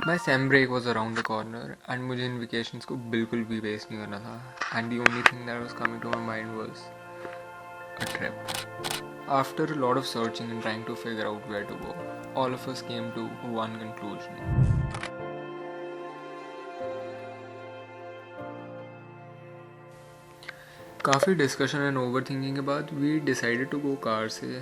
My sem break was around the corner and मुझे इन vacations को बिल्कुल भी waste नहीं करना था. And the only thing that was coming to my mind was a trip. After a lot of searching and trying to figure out where to go, all of us came to one conclusion. काफ़ी discussion and overthinking के बाद we decided to go car से.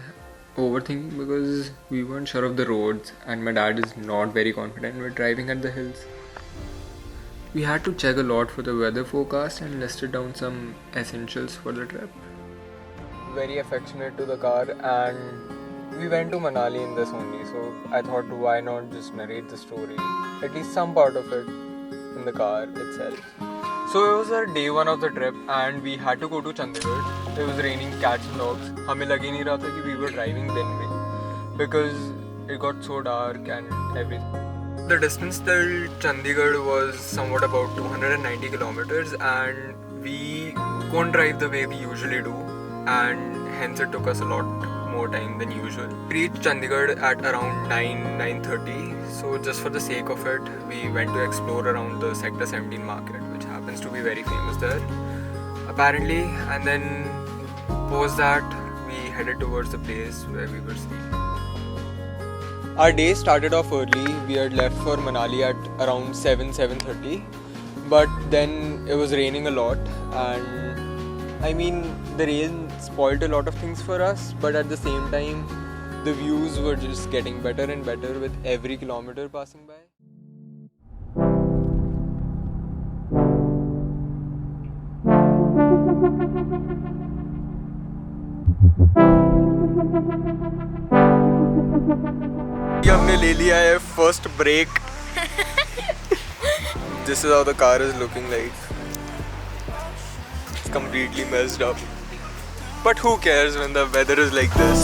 Overthinking because we weren't sure of the roads and my dad is not very confident with driving at the hills. We had to check a lot for the weather forecast and listed down some essentials for the trip. Very affectionate to the car, and we went to Manali in the Sony, so I thought why not just narrate the story, at least some part of it, in the car itself. So it was our day one of the trip and we had to go to Chandigarh. It was raining cats and dogs. हमें लग ही नहीं रहा था कि we were driving then way because it got so dark and everything. The distance till Chandigarh was somewhat about 290 kilometers and we couldn't drive the way we usually do, and hence it took us a lot more time than usual. We reached Chandigarh at around 9:30, so just for the sake of it, we went to explore around the Sector 17 market, which happens to be very famous there, apparently, and then post that, we headed towards the place where we were staying. Our day started off early. We had left for Manali at around 7:30, but then it was raining a lot, and I mean the rain spoiled a lot of things for us, but at the same time the views were just getting better and better with every kilometer passing by. हमने ले लिया है first break. This is how the car is looking like. It's completely messed up. But who cares when the weather is like this?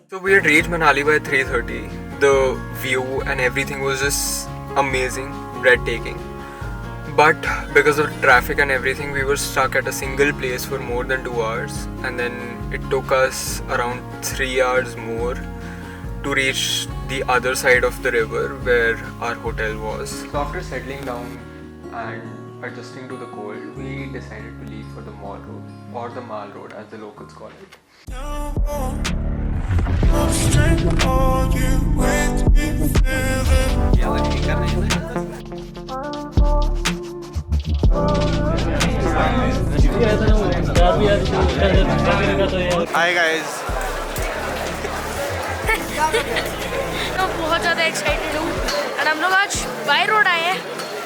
So we had reached Manali by 3:30. The view and everything was just amazing, breathtaking. But because of traffic and everything, we were stuck at a single place for more than 2 hours, and then it took us around 3 hours more to reach the other side of the river where our hotel was. So after settling down and adjusting to the cold, we decided to leave for the Mall Road, or the Mall Road as the locals call it. Hi guys. तो बहुत ज़्यादा excited हूँ और हम लोग आज by road आए हैं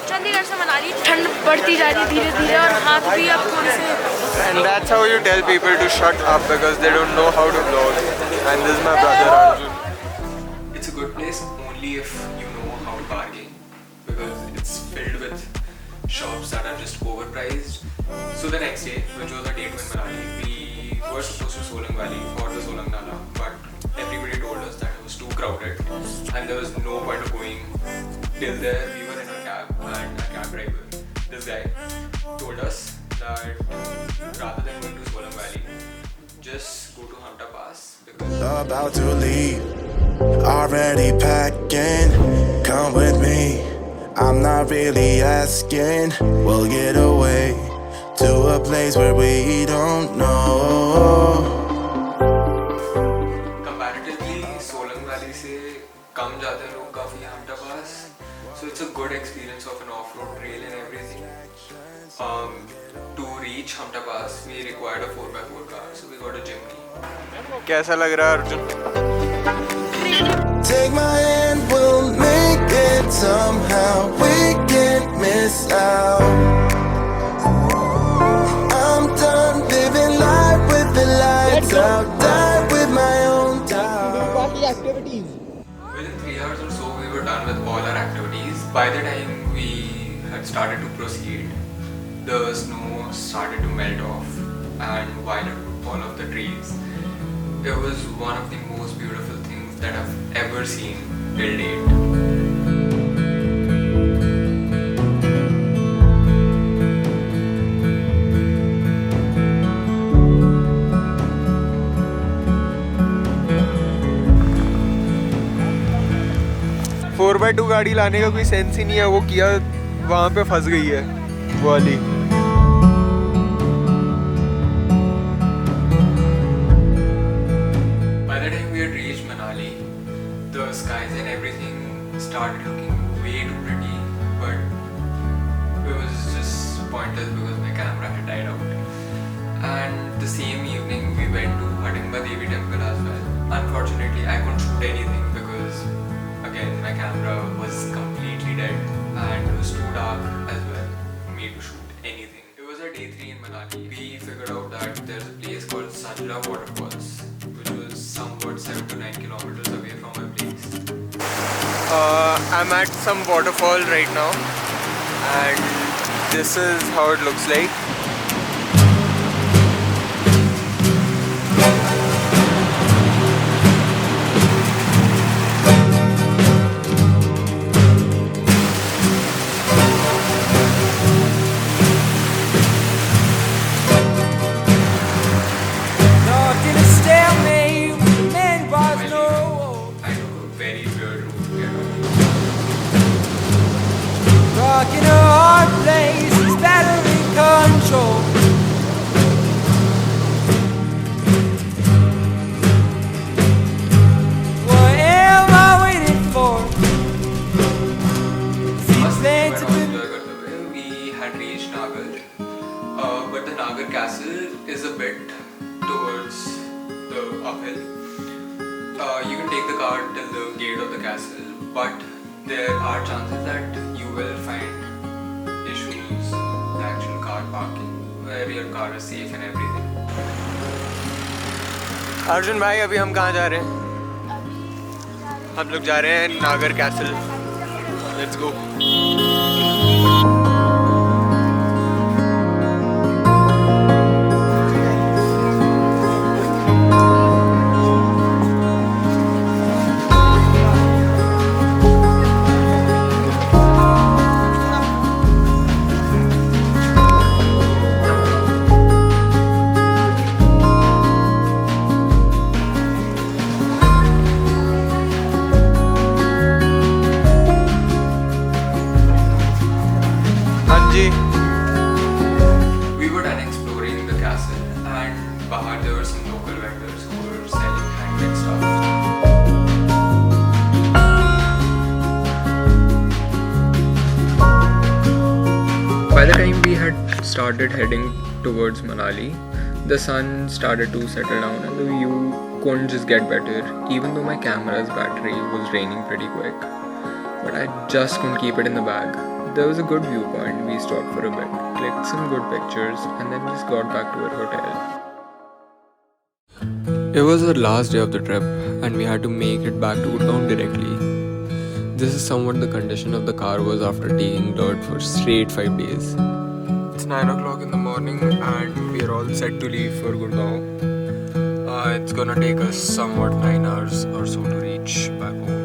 चंडीगढ़ से मनाली. ठंड बढ़ती जा रही है धीरे धीरे और हाथ भी अब थोड़े से. And that's how you tell people to shut up because they don't know how to vlog. And this is my brother Arjun. It's a good place only if you know how to bargain, because it's filled with shops that are just overpriced. So the next day, which was our day 2 in Manali, we were supposed to Solang Valley for the Solang Nala, but everybody told us that it was too crowded and there was no point of going till there. We were in a cab and a cab driver, this guy, told us that rather than going to Solang Valley, just go to Hampta Pass because about to leave, already packing, come with me. I'm not really asking, we'll get away to a place where we don't know. Comparatively, Solang Valley से कम जाते हैं लोग काफी Hampta Pass, so it's a good experience of an off-road trail and everything. To reach Hampta Pass, we required a 4x4 car, so we got a Jimny. कैसा लग रहा है Arjun? Take my hand, we'll make it somehow. We can't miss out. I'm done living life with the lights out. Die with my own doubt. Within 3 hours or so, we were done with all our activities. By the time we had started to proceed, the snow started to melt off, and while it would fall off the trees, it was one of the most beautiful things that I've ever seen till date. 4x2 गाड़ी लाने का कोई sense ही नहीं है, वो किया वहाँ पे फंस गई है वो वाली। By the time we had reached Manali, the skies and everything started looking way too pretty, but it was just pointless because my camera had died out. And the same evening we went to Hampta Devi temple as well. Unfortunately, I couldn't shoot anything because again my camera was completely dead and it was too dark as well for me to shoot anything. It was our day 3 in Manali. We figured out that there's a place called Sajla Waterfalls, which was somewhat 7 to 9 kilometers away from my place. I'm at some waterfall right now and this is how it looks like. In a hard place, it's battery control. What am I waiting for? We had reached Naggar, but the Naggar castle is a bit towards the uphill. You can take the car till the gate of the castle, but there are chances that you will find issues, the actual car parking, where your car is safe and everything. Arjun भाई अभी हम कहाँ जा रहे हैं? हम लोग जा रहे हैं नागर castle. Let's go. We were done exploring the castle and bahar there were some local vendors who were selling handmade stuff. By the time we had started heading towards Manali, the sun started to settle down and the view couldn't just get better, even though my camera's battery was draining pretty quick. But I just couldn't keep it in the bag. There was a good viewpoint. We stopped for a bit, clicked some good pictures, and then just got back to our hotel. It was our last day of the trip, and we had to make it back to town directly. This is somewhat the condition of the car was after taking dirt for straight 5 days. It's 9 o'clock in the morning, and we are all set to leave for Gurgaon. It's gonna take us somewhat 9 hours or so to reach back home.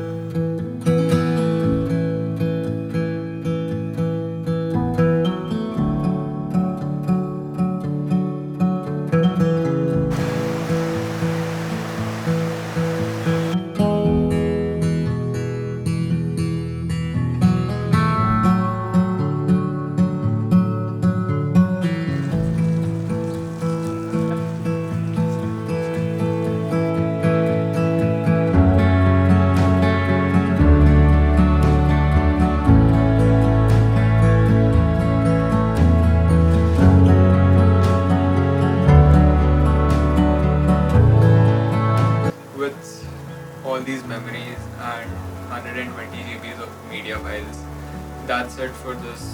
All these memories and 120 GBs of media files. That's it for this,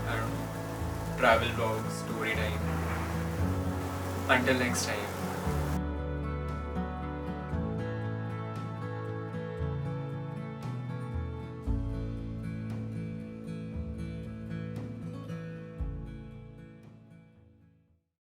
I don't know, travel vlog story time. Until next time.